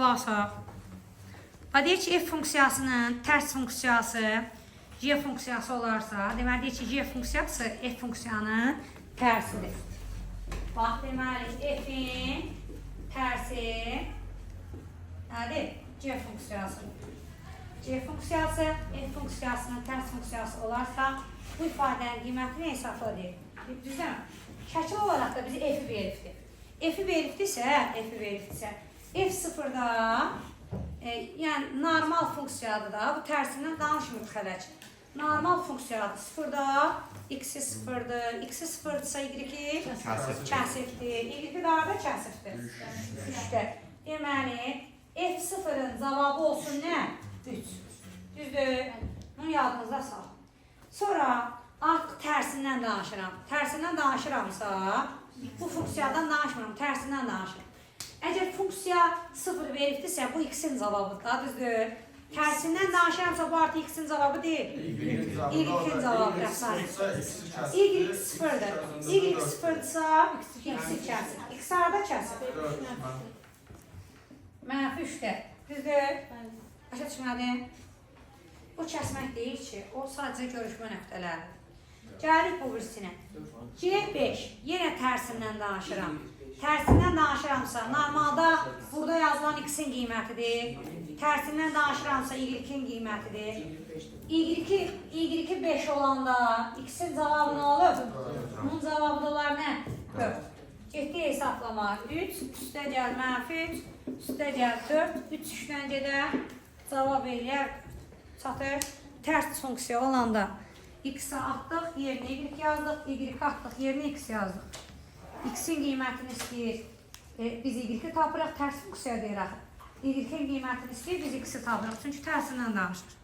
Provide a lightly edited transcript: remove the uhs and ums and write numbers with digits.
qulaq asaq. Deyir ki, f funksiyasının tərs funksiyası g funksiyası olarsa, deməli deyir ki, g funksiyası f funksiyanın tərsidir. Bax, deməli, f-in tərsi nədir? G funksiyası. G funksiyası f funksiyasının tərs funksiyası olarsa, bu ifadənin qiyməti nə hesabladır? Düzdür? Şəkil olaraq da bizi f-i veribdir. F-i veribdirsə, f sıfırda, yəni normal funksiyadır da, bu tərsindən danışmırıq hələ ki. Normal funksiyadır, sıfırda, x-i sıfırdır, x-i sıfırdırsa y-i kəsifdir, y-i da kəsifdir. 3-də. Deməli, f sıfırın cavabı olsun nə? 3. Düzdür? Bunu yadınızda sal. Sonra artıq tərsindən danışıram. Tərsindən danışıramsa, bu funksiyadan danışmıram, tərsindən danışıram. Əgər funksiya 0 veribdirsə, bu x-in cavabıdır da, düzdür? Tərsindən danışıramsa, bu artıq x-in cavabı deyil. Y-in cavabı rəfsardır. Y sıfırdır. Y sıfırdırsa, x-i kəsir. X arada kəsir. Mənfi 3-də. Düzdür? Başa düşmədin? Bu kəsmək deyil ki, o sadəcə görüşmə nöqtələridir. Gəlirik bu birisinə. C5, yenə tərsindən danışıram. Tərsindən danışıramsa, normalda burada yazılan x-in qiymətidir. Tərsindən danışıramsa, y-in qiymətidir. Y-i 5 olanda x-in cavabı nə olur? Bunun cavabı da olar nə? 4. Getdi hesablama. 3, üstə gəl mənfi 3, üstə gəl 4, 3 3-dən gedər, cavab eləyər, çatır. Tərs funksiya olanda x-i atdıq, yerinə y yazdıq, y atdıq, yerinə x yazdıq. X-in qiymətini istəyir, biz y-i tapırıq, tərs funksiya deyirək. Y-in qiymətini istəyir, biz x-i tapırıq, çünki tərsindən danışır.